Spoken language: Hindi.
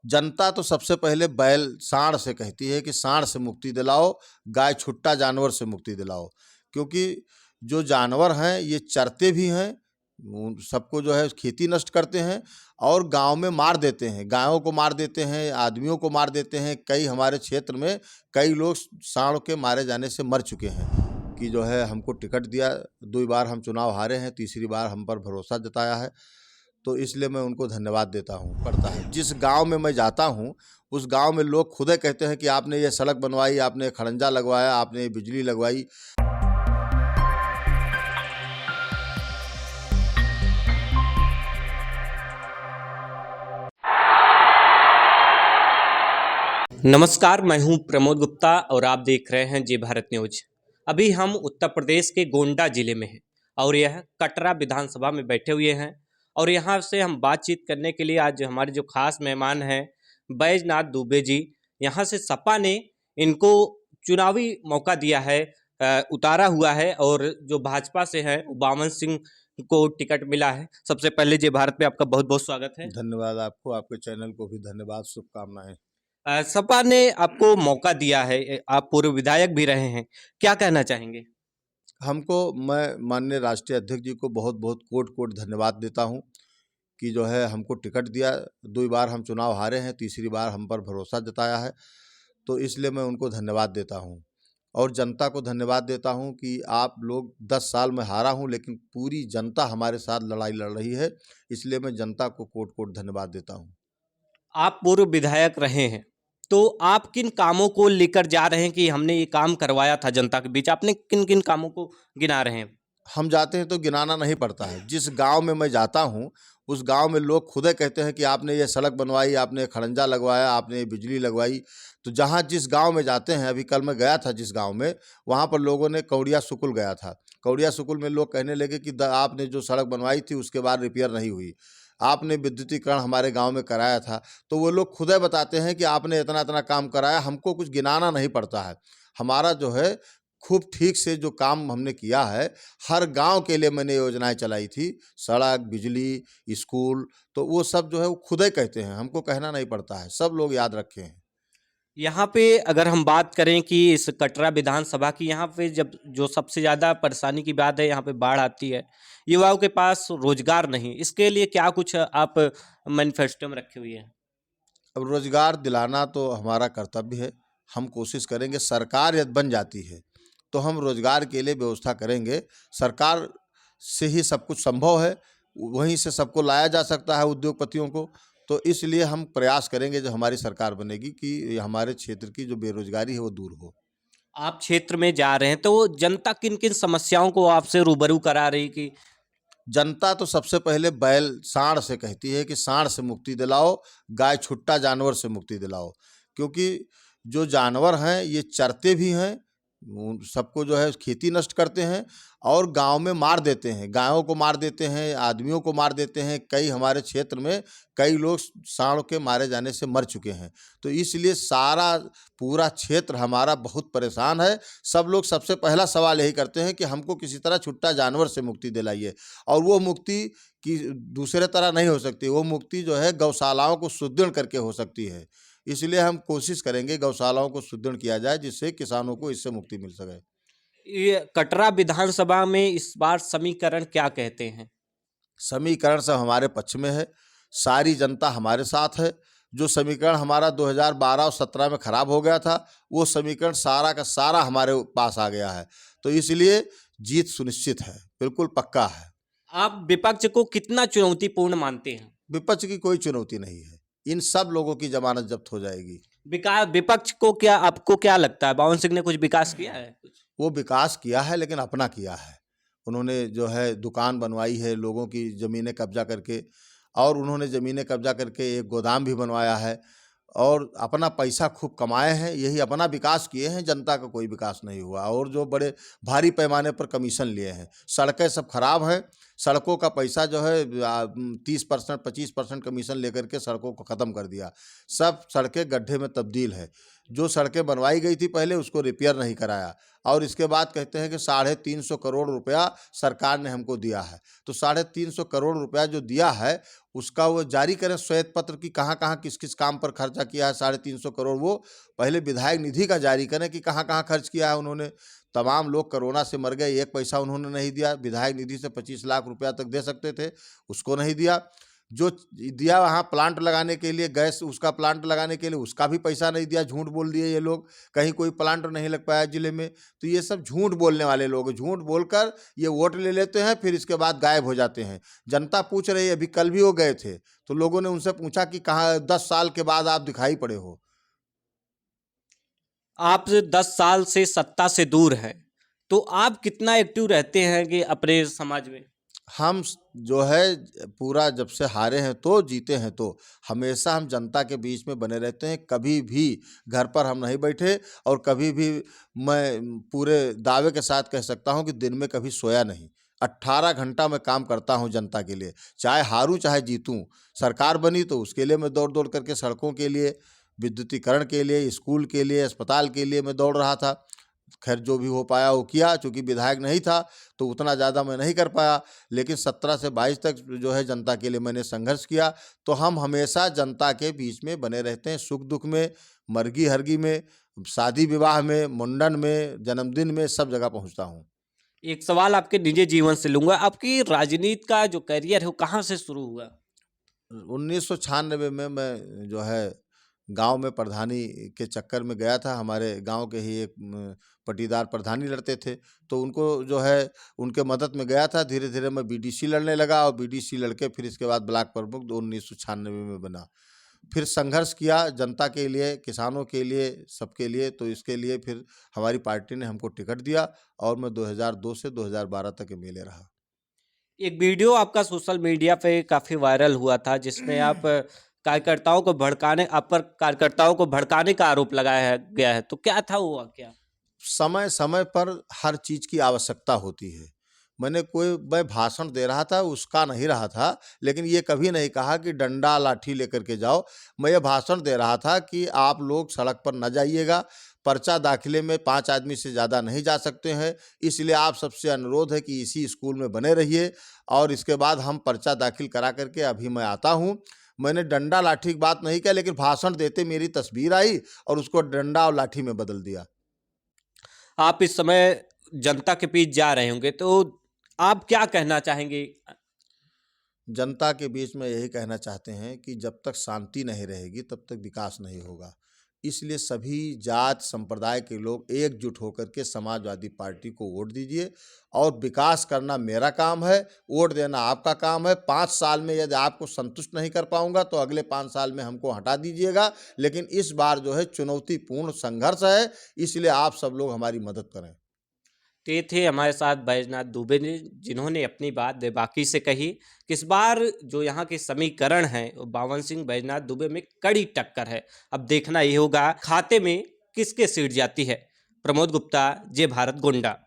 जनता तो सबसे पहले बैल सांड से कहती है कि सांड से मुक्ति दिलाओ, गाय छुट्टा जानवर से मुक्ति दिलाओ। क्योंकि जो जानवर हैं ये चरते भी हैं, सबको जो है खेती नष्ट करते हैं और गांव में मार देते हैं, गायों को मार देते हैं, आदमियों को मार देते हैं। कई हमारे क्षेत्र में कई लोग सांड के मारे जाने से मर चुके हैं। कि जो है हमको टिकट दिया, 2 बार हम चुनाव हारे हैं, तीसरी बार हम पर भरोसा जताया है, तो इसलिए मैं उनको धन्यवाद देता हूँ पड़ता है। जिस गांव में मैं जाता हूँ उस गांव में लोग खुद ही कहते हैं कि आपने ये सड़क बनवाई, आपने खड़ंजा लगवाया, आपने बिजली लगवाई। नमस्कार, मैं हूं प्रमोद गुप्ता और आप देख रहे हैं जी भारत न्यूज। अभी हम उत्तर प्रदेश के गोंडा जिले में हैं और यह कटरा विधानसभा में बैठे हुए हैं और यहां से हम बातचीत करने के लिए आज हमारे जो खास मेहमान हैं बैजनाथ दुबे जी, यहां से सपा ने इनको चुनावी मौका दिया है, उतारा हुआ है और जो भाजपा से है बावन सिंह को टिकट मिला है। सबसे पहले जी भारत में आपका बहुत बहुत स्वागत है। धन्यवाद आपको, आपके चैनल को भी धन्यवाद, शुभकामनाएं। सपा ने आपको मौका दिया है, आप पूर्व विधायक भी रहे हैं, क्या कहना चाहेंगे? मैं माननीय राष्ट्रीय अध्यक्ष जी को बहुत बहुत कोट कोट धन्यवाद देता हूं कि जो है हमको टिकट दिया, 2 बार हम चुनाव हारे हैं, तीसरी बार हम पर भरोसा जताया है, तो इसलिए मैं उनको धन्यवाद देता हूं। और जनता को धन्यवाद देता हूं कि आप लोग 10 साल में हारा हूं लेकिन पूरी जनता हमारे साथ लड़ाई लड़ रही है, इसलिए मैं जनता को कोट कोट धन्यवाद देता हूं। आप पूर्व विधायक रहे हैं, तो आप किन कामों को लेकर जा रहे हैं कि हमने ये काम करवाया था जनता के बीच? आपने किन किन कामों को गिना रहे हैं? हम जाते हैं तो गिनाना नहीं पड़ता है। जिस गांव में मैं जाता हूं उस गांव में लोग खुद ही कहते हैं कि आपने ये सड़क बनवाई, आपने खड़ंजा लगवाया, आपने ये बिजली लगवाई। तो जहां जिस गांव में जाते हैं, अभी कल मैं गया था जिस गांव में, वहां पर लोगों ने कौड़िया सुकुल गया था। कौड़िया सुकुल में लोग कहने लगे कि आपने जो सड़क बनवाई थी उसके बाद रिपेयर नहीं हुई, आपने विद्युतीकरण हमारे गांव में कराया था। तो वो लोग खुद ही बताते हैं कि आपने इतना इतना काम कराया, हमको कुछ गिनाना नहीं पड़ता है। हमारा जो है खूब ठीक से जो काम हमने किया है, हर गांव के लिए मैंने योजनाएं चलाई थी, सड़क, बिजली, स्कूल, तो वो सब जो है वो खुद ही कहते हैं, हमको कहना नहीं पड़ता है, सब लोग याद रखे हैं। यहाँ पे अगर हम बात करें कि इस कटरा विधानसभा की, यहाँ पे जब जो सबसे ज़्यादा परेशानी की बात है, यहाँ पे बाढ़ आती है, युवाओं के पास रोजगार नहीं, इसके लिए क्या कुछ आप मैनिफेस्टो में रखे हुए हैं? अब रोजगार दिलाना तो हमारा कर्तव्य है, हम कोशिश करेंगे। सरकार यदि बन जाती है तो हम रोजगार के लिए व्यवस्था करेंगे। सरकार से ही सब कुछ संभव है, वहीं से सबको लाया जा सकता है उद्योगपतियों को। तो इसलिए हम प्रयास करेंगे जो हमारी सरकार बनेगी कि हमारे क्षेत्र की जो बेरोजगारी है वो दूर हो। आप क्षेत्र में जा रहे हैं तो जनता किन किन समस्याओं को आपसे रूबरू करा रही कि जनता तो सबसे पहले बैल सांड से कहती है कि सांड से मुक्ति दिलाओ, गाय छुट्टा जानवर से मुक्ति दिलाओ। क्योंकि जो जानवर हैं ये चरते भी हैं, सबको जो है खेती नष्ट करते हैं और गांव में मार देते हैं, गायों को मार देते हैं, आदमियों को मार देते हैं। कई हमारे क्षेत्र में कई लोग सांड के मारे जाने से मर चुके हैं। तो इसलिए सारा पूरा क्षेत्र हमारा बहुत परेशान है। सब लोग सबसे पहला सवाल यही करते हैं कि हमको किसी तरह छुट्टा जानवर से मुक्ति दिलाइए। और वो मुक्ति की दूसरे तरह नहीं हो सकती, वो मुक्ति जो है गौशालाओं को सुदृढ़ करके हो सकती है। इसलिए हम कोशिश करेंगे गौशालाओं को सुदृढ़ किया जाए जिससे किसानों को इससे मुक्ति मिल सके। ये कटरा विधानसभा में इस बार समीकरण क्या कहते हैं? समीकरण सब हमारे पक्ष में है, सारी जनता हमारे साथ है। जो समीकरण हमारा 2012 और 17 में खराब हो गया था, वो समीकरण सारा का सारा हमारे पास आ गया है। तो इसलिए जीत सुनिश्चित है, बिल्कुल पक्का है। आप विपक्ष को कितना चुनौतीपूर्ण मानते हैं? विपक्ष की कोई चुनौती नहीं है, इन सब लोगों की जमानत जब्त हो जाएगी। विकास विपक्ष को क्या, आपको क्या लगता है बावन सिंह ने कुछ विकास किया है? कुछ वो विकास किया है लेकिन अपना किया है। उन्होंने जो है दुकान बनवाई है लोगों की ज़मीनें कब्जा करके, और उन्होंने ज़मीनें कब्जा करके एक गोदाम भी बनवाया है और अपना पैसा खूब कमाए हैं, यही अपना विकास किए हैं। जनता का कोई विकास नहीं हुआ। और जो बड़े भारी पैमाने पर कमीशन लिए हैं, सड़कें सब खराब हैं, सड़कों का पैसा जो है 30% 25% कमीशन लेकर के सड़कों को ख़त्म कर दिया। सब सड़कें गड्ढे में तब्दील है। जो सड़कें बनवाई गई थी पहले उसको रिपेयर नहीं कराया, और इसके बाद कहते हैं कि 350 करोड़ रुपया सरकार ने हमको दिया है। तो 350 करोड़ रुपया जो दिया है उसका वो जारी करें श्वेत पत्र की कहाँ कहाँ किस किस काम पर खर्चा किया है 350 करोड़। वो पहले विधायक निधि का जारी करें कि कहाँ कहाँ खर्च किया है उन्होंने। तमाम लोग कोरोना से मर गए, एक पैसा उन्होंने नहीं दिया। विधायक निधि से 25 लाख रुपया तक दे सकते थे, उसको नहीं दिया। जो दिया वहाँ प्लांट लगाने के लिए, गैस उसका प्लांट लगाने के लिए, उसका भी पैसा नहीं दिया। झूठ बोल दिए ये लोग, कहीं कोई प्लांट नहीं लग पाया जिले में। तो ये सब झूठ बोलने वाले लोग, झूठ बोलकर ये वोट ले लेते हैं, फिर इसके बाद गायब हो जाते हैं। जनता पूछ रही है, अभी कल भी वो गए थे तो लोगों ने उनसे पूछा कि कहाँ 10 साल के बाद आप दिखाई पड़े हो। आप 10 साल से सत्ता से दूर हैं, तो आप कितना एक्टिव रहते हैं कि अपने समाज में? हम जो है पूरा जब से हारे हैं तो जीते हैं तो हमेशा हम जनता के बीच में बने रहते हैं। कभी भी घर पर हम नहीं बैठे, और कभी भी मैं पूरे दावे के साथ कह सकता हूं कि दिन में कभी सोया नहीं। 18 घंटा मैं काम करता हूं जनता के लिए, चाहे हारूं चाहे जीतूं। सरकार बनी तो उसके लिए मैं दौड़ दौड़ करके सड़कों के लिए, विद्युतीकरण के लिए, स्कूल के लिए, अस्पताल के लिए मैं दौड़ रहा था। खैर जो भी हो पाया वो किया, चूँकि विधायक नहीं था तो उतना ज़्यादा मैं नहीं कर पाया, लेकिन 17 से 22 तक जो है जनता के लिए मैंने संघर्ष किया। तो हम हमेशा जनता के बीच में बने रहते हैं, सुख दुख में, मर्गी हरगी में, शादी विवाह में, मुंडन में, जन्मदिन में, सब जगह पहुंचता हूं। एक सवाल आपके निजी जीवन से लूंगा, आपकी राजनीति का जो करियर है वो कहाँ से शुरू हुआ? 1996 में मैं जो है गांव में प्रधानी के चक्कर में गया था। हमारे गांव के ही एक पटीदार प्रधानी लड़ते थे, तो उनको जो है उनके मदद में गया था। धीरे धीरे मैं बीडीसी लड़ने लगा, और बीडीसी लड़के फिर इसके बाद ब्लॉक प्रमुख 1996 में बना। फिर संघर्ष किया जनता के लिए, किसानों के लिए, सबके लिए। तो इसके लिए फिर हमारी पार्टी ने हमको टिकट दिया, और मैं 2002 से 2012 तक एमएलए रहा। एक वीडियो आपका सोशल मीडिया पे काफ़ी वायरल हुआ था जिसमें आप आप पर कार्यकर्ताओं को भड़काने का आरोप लगाया गया है, तो क्या था वो वाकया? समय समय पर हर चीज़ की आवश्यकता होती है। मैं भाषण दे रहा था उसका नहीं रहा था, लेकिन ये कभी नहीं कहा कि डंडा लाठी लेकर के जाओ। मैं ये भाषण दे रहा था कि आप लोग सड़क पर न जाइएगा, पर्चा दाखिले में 5 आदमी से ज़्यादा नहीं जा सकते हैं, इसलिए आप सबसे अनुरोध है कि इसी स्कूल में बने रहिए, और इसके बाद हम पर्चा दाखिल करा करके अभी मैं आता हूँ। मैंने डंडा लाठी की बात नहीं किया, लेकिन भाषण देते मेरी तस्वीर आई और उसको डंडा और लाठी में बदल दिया। आप इस समय जनता के बीच जा रहे होंगे, तो आप क्या कहना चाहेंगे? जनता के बीच में यही कहना चाहते हैं कि जब तक शांति नहीं रहेगी तब तक विकास नहीं होगा। इसलिए सभी जात संप्रदाय के लोग एकजुट होकर के समाजवादी पार्टी को वोट दीजिए, और विकास करना मेरा काम है, वोट देना आपका काम है। 5 साल में यदि आपको संतुष्ट नहीं कर पाऊंगा तो अगले 5 साल में हमको हटा दीजिएगा, लेकिन इस बार जो है चुनौतीपूर्ण संघर्ष है, इसलिए आप सब लोग हमारी मदद करें। तो ये थे हमारे साथ बैजनाथ दुबे ने, जिन्होंने अपनी बात बेबाकी से कही कि इस बार जो यहाँ के समीकरण हैं वो बावन सिंह बैजनाथ दुबे में कड़ी टक्कर है। अब देखना ये होगा खाते में किसके सीट जाती है। प्रमोद गुप्ता, जय भारत, गोंडा।